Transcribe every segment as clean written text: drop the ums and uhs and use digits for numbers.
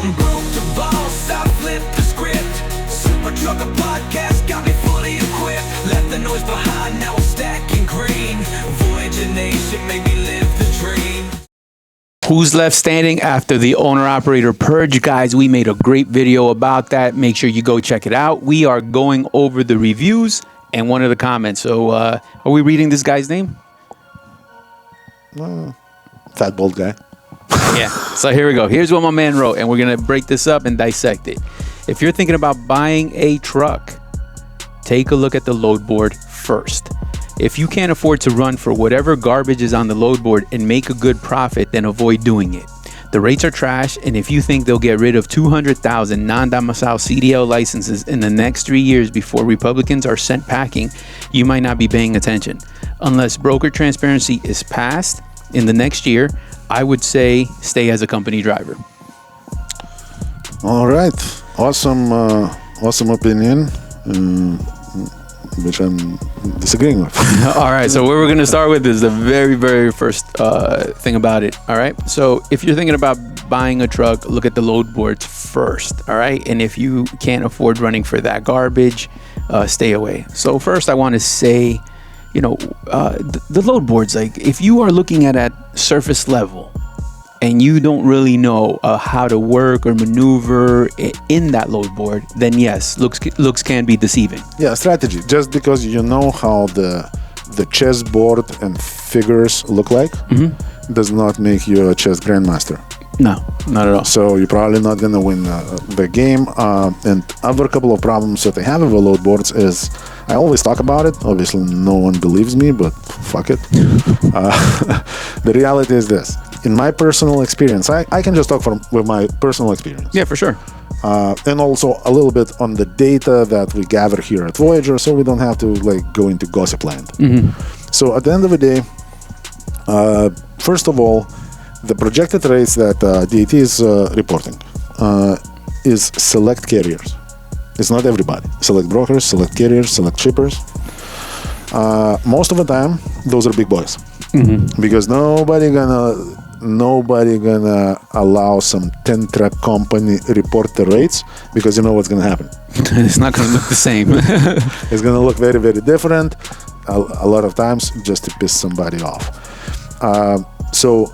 I'm broke the boss, I flip the script. Super Trucker Podcast got me fully equipped. Left the noise behind, now I'm stacking green. Voyager Nation make me live the dream. Who's left standing after the owner-operator purge? Guys, we made a great video about that. Make sure you go check it out. We are going over the reviews and one of the comments. So are we reading this guy's name? Fat bald guy. Yeah. So here we go. Here's what my man wrote, and we're going to break this up and dissect it. If you're thinking about buying a truck, take a look at the load board first. If you can't afford to run for whatever garbage is on the load board and make a good profit, then avoid doing it. The rates are trash, and if you think they'll get rid of 200,000 non-domicile CDL licenses in the next 3 years before Republicans are sent packing, you might not be paying attention. Unless broker transparency is passed in the next year, I would say stay as a company driver. All right. Awesome opinion, which I'm disagreeing with. All right, so what we're going to start with is the very, very first thing about it. All right, so if you're thinking about buying a truck, look at the load boards first. All right, and if you can't afford running for that garbage, stay away. So first, I want to say, the load boards, like if you are looking at surface level and you don't really know how to work or maneuver in that load board, then yes, looks can be deceiving. Yeah, strategy. Just because you know how the chessboard and figures look like does not make you a chess grandmaster. No, not at all. So you're probably not going to win the game. And other couple of problems that they have with the load boards is, I always talk about it. Obviously, no one believes me, but fuck it. The reality is this. In my personal experience, I can just talk with my personal experience. Yeah, for sure. And also a little bit on the data that we gather here at Voyager, so we don't have to go into gossip land. So at the end of the day, first of all, the projected rates that DAT is reporting is select carriers. It's not everybody. Select brokers, select carriers, select shippers. Most of the time, those are big boys, because nobody gonna allow some 10-truck company report the rates, because you know what's gonna happen. It's not gonna look the same. It's gonna look very, very different. A lot of times, just to piss somebody off. So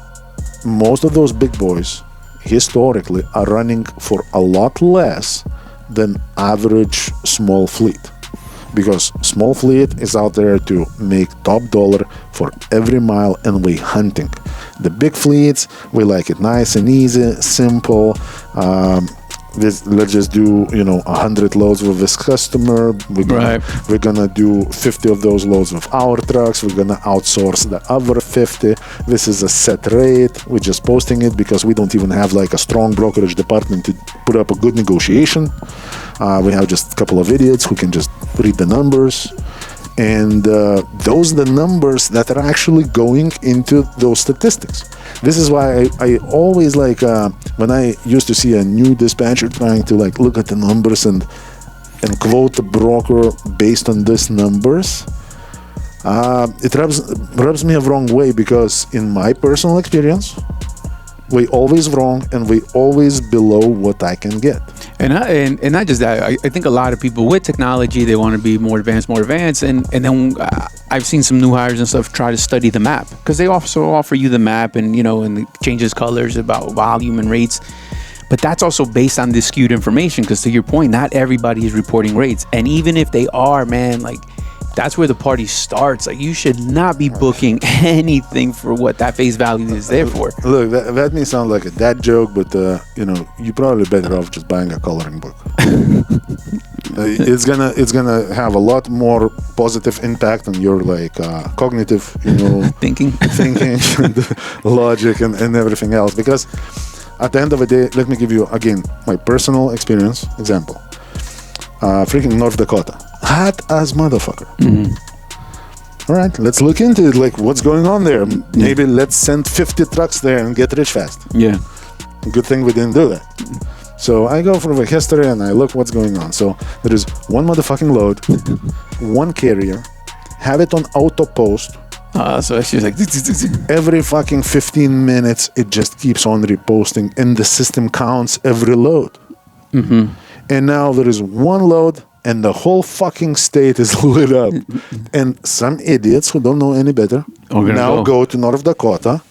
most of those big boys historically are running for a lot less than average small fleet, because small fleet is out there to make top dollar for every mile and way hunting. The big fleets, we like it nice and easy, simple. Let's just do 100 loads with this customer. We're gonna do 50 of those loads with our trucks. We're gonna outsource the other 50. This is a set rate. We're just posting it because we don't even have a strong brokerage department to put up a good negotiation. We have just a couple of idiots who can just read the numbers. And those are the numbers that are actually going into those statistics. This is why I always when I used to see a new dispatcher trying to look at the numbers and quote the broker based on these numbers, it rubs me a wrong way, because in my personal experience, we always wrong and we always below what I can get. And not just that, I think a lot of people with technology, they want to be more advanced, and then I've seen some new hires and stuff try to study the map, because they also offer you the map and and it changes colors about volume and rates. But that's also based on this skewed information, because to your point, not everybody is reporting rates. And even if they are, man, that's where the party starts. You should not be booking anything for what that face value is there for. Look, that may sound like a dad joke, but you're probably better off just buying a coloring book. It's gonna have a lot more positive impact on your cognitive, thinking, and logic and everything else. Because at the end of the day, let me give you again my personal experience example. Freaking North Dakota. Hot as motherfucker. All right, let's look into it. What's going on there? Maybe let's send 50 trucks there and get rich fast. Yeah. Good thing we didn't do that. So I go for the history and I look what's going on. So there is one motherfucking load, one carrier, have it on auto post So it's just like Every fucking 15 minutes, it just keeps on reposting, and the system counts every load. And now there is one load, and the whole fucking state is lit up. And some idiots who don't know any better now go to North Dakota,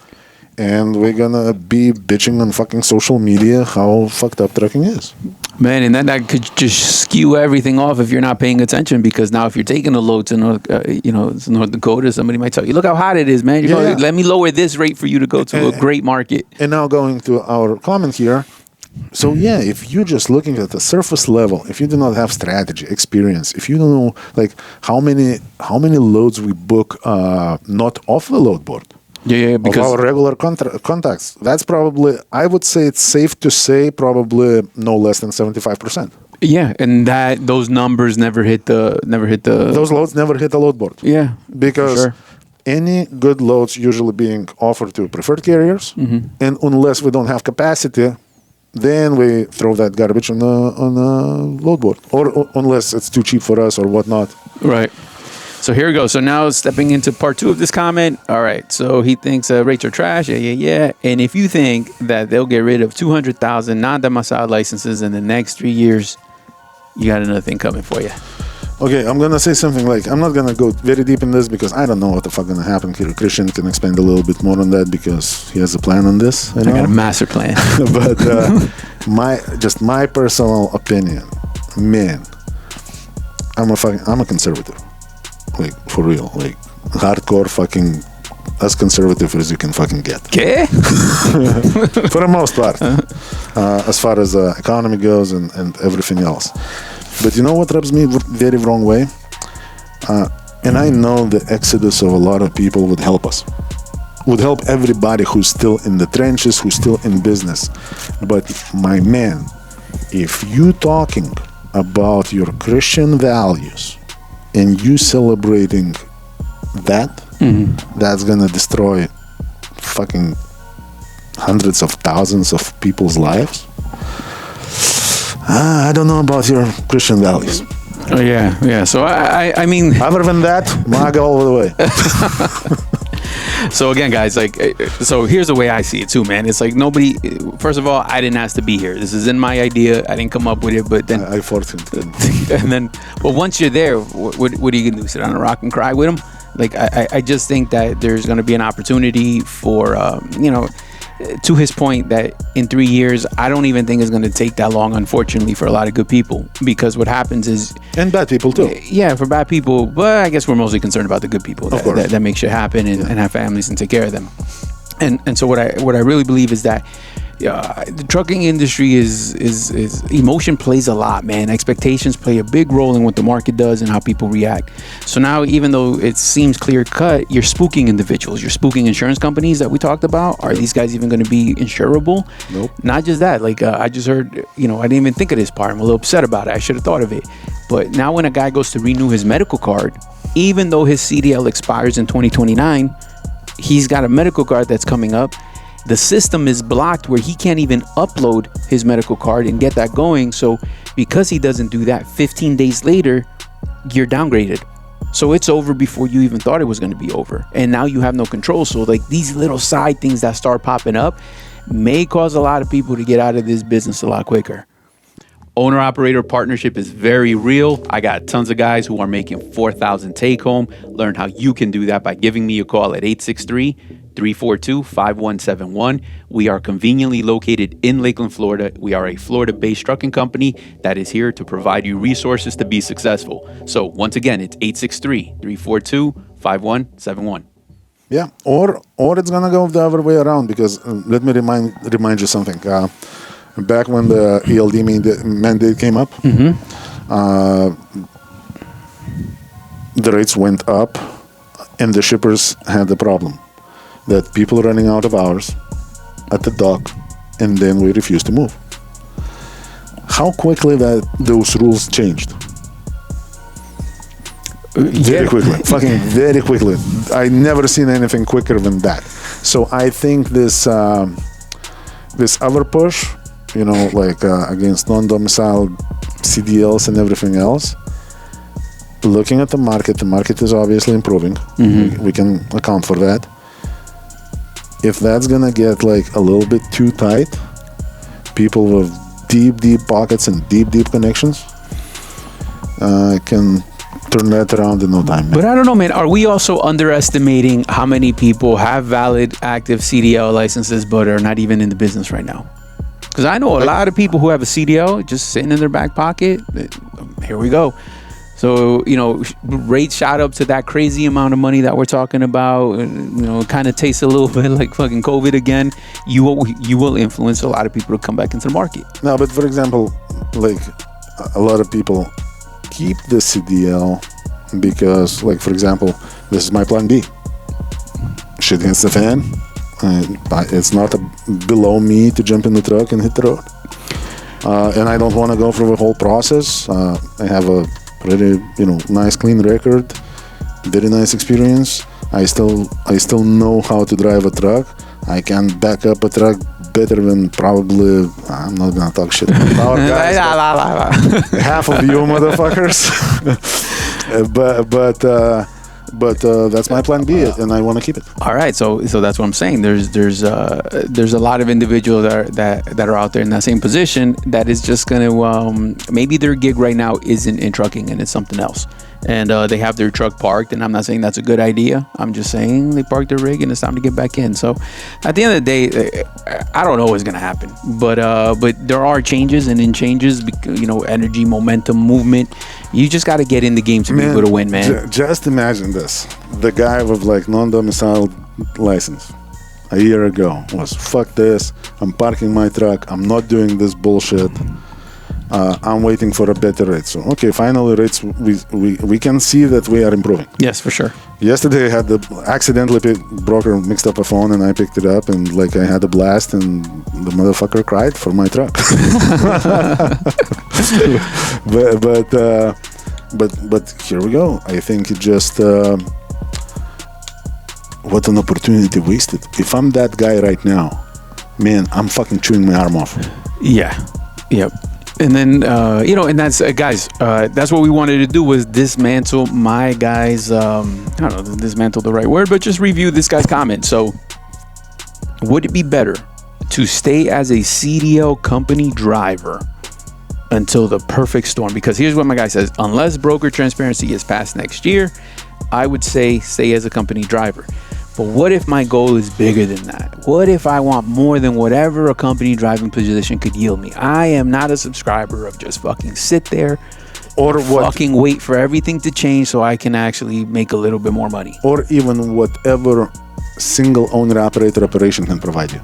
and we're gonna be bitching on fucking social media how fucked up trucking is. Man, and then that could just skew everything off if you're not paying attention, because now if you're taking a load to North Dakota, somebody might tell you, look how hot it is, man. Let me lower this rate for you to go to a great market. And now going to our comment here. So yeah, if you're just looking at the surface level, if you do not have strategy, experience, if you don't know like how many loads we book not off the load board. Yeah, because of our regular contacts, that's probably, I would say it's safe to say probably no less than 75%. Yeah, and those numbers never hit the those loads never hit the load board. Yeah, because any good loads usually being offered to preferred carriers, and unless we don't have capacity, then we throw that garbage on the load board, or unless it's too cheap for us or whatnot. Right. So here we go. So now stepping into part 2 of this comment. All right. So he thinks rates are trash. Yeah. And if you think that they'll get rid of 200,000 non-domicile licenses in the next 3 years, you got another thing coming for you. Okay, I'm going to say something like, I'm not going to go very deep in this because I don't know what the fuck going to happen here. Christian can expand a little bit more on that because he has a plan on this. I got a master plan. But my personal opinion, man, I'm a conservative. Like, for real. Like, hardcore fucking as conservative as you can fucking get. Okay. For the most part. As far as the economy goes and everything else. But you know what rubs me very wrong way? And I know the exodus of a lot of people would help us. Would help everybody who's still in the trenches, who's still in business. But my man, if you talking about your Christian values and you celebrating that, that's gonna destroy fucking hundreds of thousands of people's lives. I don't know about your Christian values. Oh yeah. So I mean, other than that, MAGA all the way. So again, guys, like, so here's the way I see it too, man. It's like nobody. First of all, I didn't ask to be here. This isn't my idea. I didn't come up with it. But then I forced him. And then, but once you're there, what are you gonna do? Sit on a rock and cry with him? Like, I just think that there's gonna be an opportunity for to his point, that in 3 years, I don't even think it's going to take that long, unfortunately, for a lot of good people. Because what happens is... And bad people, too. Yeah, for bad people. But I guess we're mostly concerned about the good people that make shit happen and have families and take care of them. And so what I really believe is that the trucking industry is emotion plays a lot, man. Expectations play a big role in what the market does and how people react. So now, even though it seems clear cut, you're spooking individuals. You're spooking insurance companies that we talked about. Are these guys even going to be insurable? Nope. Not just that. Like, I just heard, I didn't even think of this part. I'm a little upset about it. I should have thought of it. But now when a guy goes to renew his medical card, even though his CDL expires in 2029, he's got a medical card that's coming up. The system is blocked where he can't even upload his medical card and get that going. So because he doesn't do that, 15 days later, you're downgraded. So it's over before you even thought it was going to be over. And now you have no control. So like these little side things that start popping up may cause a lot of people to get out of this business a lot quicker. Owner-operator partnership is very real. I got tons of guys who are making $4,000 take-home. Learn how you can do that by giving me a call at 863-342-5171. We are conveniently located in Lakeland, Florida. We are a Florida-based trucking company that is here to provide you resources to be successful. So once again, it's 863-342-5171. Yeah, or it's gonna go the other way around, because let me remind you something. Back when the ELD mandate came up, the rates went up, and the shippers had the problem that people are running out of hours at the dock, and then we refuse to move. How quickly those rules changed? Very quickly, fucking very quickly. I never seen anything quicker than that. So I think this other push, against non-domicile CDLs and everything else, looking at the market is obviously improving. We can account for that. If that's gonna get like a little bit too tight, people with deep pockets and deep connections can turn that around in no time. But I don't know, man. Are we also underestimating how many people have valid, active CDL licenses but are not even in the business right now? Because I know a lot of people who have a CDL just sitting in their back pocket. Here we go. So, rates shot up to that crazy amount of money that we're talking about. It kind of tastes a little bit like fucking COVID again. You will influence a lot of people to come back into the market. No, but for example, like a lot of people keep the CDL because, like, for example, this is my plan B. Shit hits the fan. It's not below me to jump in the truck and hit the road. And I don't want to go through the whole process. I have a pretty, nice, clean record, very nice experience. I still know how to drive a truck. I can back up a truck better than probably, I'm not gonna talk shit about our guys, half of you motherfuckers. But that's my plan B, and I want to keep it. All right, so that's what I'm saying. There's a lot of individuals that are out there in that same position that is just gonna maybe their gig right now isn't in trucking and it's something else, and they have their truck parked. And I'm not saying that's a good idea. I'm just saying they parked their rig and it's time to get back in. So at the end of the day, I don't know what's gonna happen, but there are changes, and in changes, energy, momentum, movement. You just got to get in the game to be able to win, man. Just imagine this. The guy with like non-domiciled license a year ago was, fuck this. I'm parking my truck. I'm not doing this bullshit. I'm waiting for a better rate. So, okay, finally rates, we can see that we are improving. Yes, for sure. Yesterday I had broker mixed up a phone and I picked it up and like I had a blast and the motherfucker cried for my truck. but here we go. I think it just what an opportunity wasted. If I'm that guy right now, man, I'm fucking chewing my arm off. Yeah. Yep. And then, and that's, guys, that's what we wanted to do, was dismantle my guy's, I don't know if dismantle the right word, but just review this guy's comment. So would it be better to stay as a CDL company driver until the perfect storm? Because here's what my guy says: unless broker transparency is passed next year, I would say stay as a company driver. But what if my goal is bigger than that? What if I want more than whatever a company driving position could yield me? I am not a subscriber of just fucking sit there or fucking wait for everything to change so I can actually make a little bit more money. Or even whatever single owner operator operation can provide you.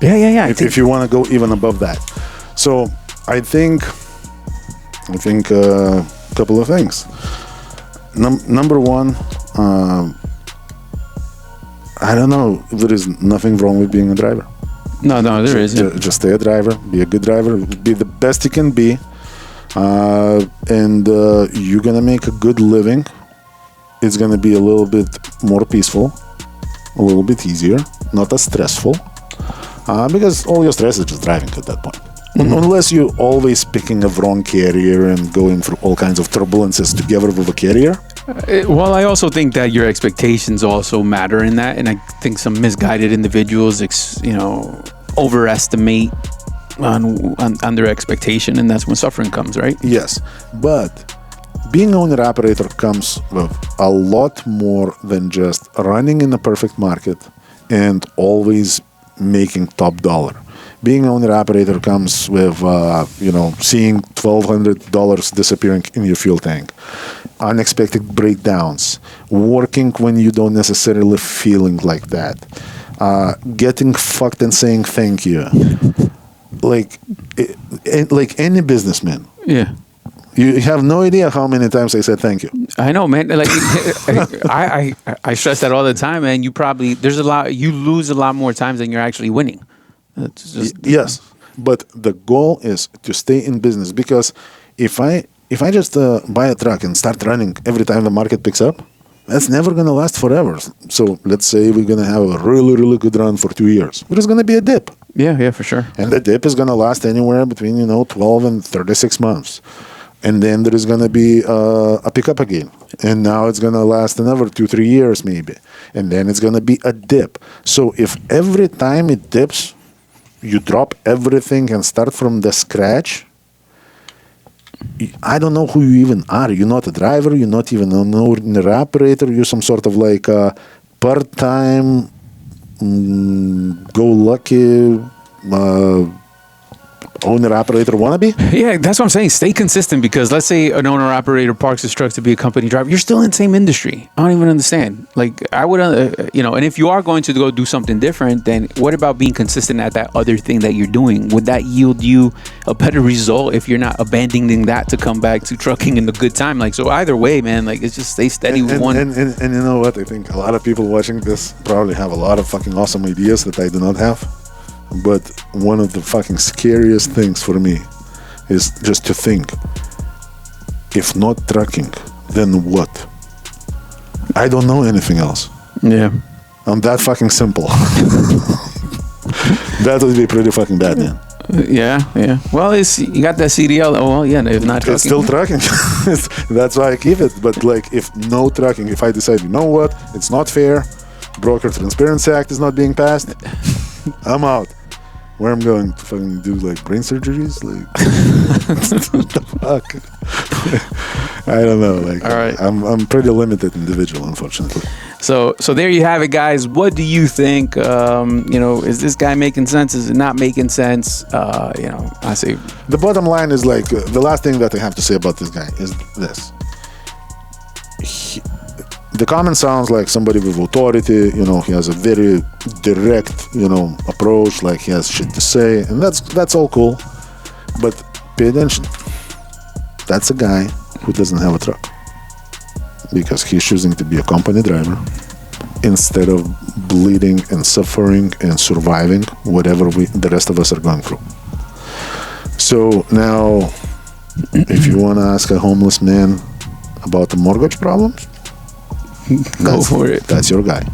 Yeah. If you want to go even above that. So I think a couple of things. Number one, I don't know. There is nothing wrong with being a driver. No, there isn't. Just stay a driver. Be a good driver. Be the best you can be. And you're going to make a good living. It's going to be a little bit more peaceful. A little bit easier. Not as stressful. Because all your stress is just driving at that point. Unless you're always picking a wrong carrier and going through all kinds of turbulences together with a carrier. Well, I also think that your expectations also matter in that, and I think some misguided individuals, overestimate on their expectation, and that's when suffering comes, right? Yes, but being owner-operator comes with a lot more than just running in a perfect market and always making top dollar. Being owner-operator comes with, seeing $1,200 disappearing in your fuel tank, unexpected breakdowns, working when you don't necessarily feeling like that, getting fucked and saying thank you, like any businessman. Yeah. You have no idea how many times I said thank you. I know, man. Like, I stress that all the time, man. You lose a lot more times than you're actually winning. Yes, but the goal is to stay in business, because if I just buy a truck and start running every time the market picks up, that's never going to last forever. So let's say we're going to have a really, really good run for 2 years. There's going to be a dip. Yeah, for sure. And the dip is going to last anywhere between 12 and 36 months. And then there is going to be a pickup again. And now it's going to last another 2-3 years maybe. And then it's going to be a dip. So if every time it dips, you drop everything and start from the scratch, I don't know who you even are. You're not a driver. You're not even an ordinary operator. You're some sort of like a part-time, go-lucky owner-operator wannabe? Yeah, that's what I'm saying. Stay consistent, because let's say an owner-operator parks his truck to be a company driver. You're still in the same industry. I don't even understand. Like, I would, and if you are going to go do something different, then what about being consistent at that other thing that you're doing? Would that yield you a better result if you're not abandoning that to come back to trucking in the good time? Like, so either way, man, like, it's just stay steady with one. And you know what? I think a lot of people watching this probably have a lot of fucking awesome ideas that I do not have. But one of the fucking scariest things for me is just to think, if not trucking, then what? I don't know anything else. Yeah. I'm that fucking simple. That would be pretty fucking bad, man. Yeah. Well, you got that CDL. Oh, well, yeah, if not trucking. It's still trucking. That's why I keep it. But like, if no trucking, if I decide, you know what, it's not fair, Broker Transparency Act is not being passed, I'm out. Where I'm going to fucking do like brain surgeries? Like, what the fuck? I don't know. Like, all right. I'm pretty limited individual, unfortunately. So there you have it, guys. What do you think? Is this guy making sense? Is it not making sense? I say the bottom line is like the last thing that I have to say about this guy is this. The comment sounds like somebody with authority, he has a very direct, approach, like he has shit to say, and that's all cool. But pay attention. That's a guy who doesn't have a truck. Because he's choosing to be a company driver instead of bleeding and suffering and surviving whatever the rest of us are going through. So now, if you want to ask a homeless man about the mortgage problems, go for it. That's your guy.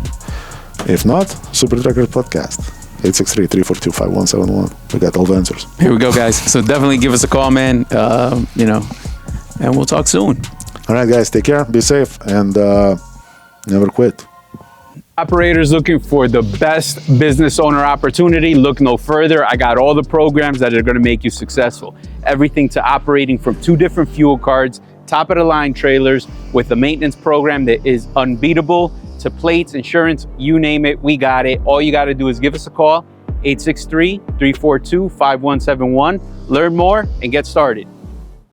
If not, Super Truckers Podcast. 863-342-5171. We got all the answers. Here we go, guys. So definitely give us a call, man. And we'll talk soon. All right, guys. Take care. Be safe. And never quit. Operators looking for the best business owner opportunity, look no further. I got all the programs that are going to make you successful. Everything to operating from 2 different fuel cards, top of the line trailers with a maintenance program that is unbeatable, to plates, insurance, you name it, we got it. All you got to do is give us a call, 863-342-5171. Learn more and get started.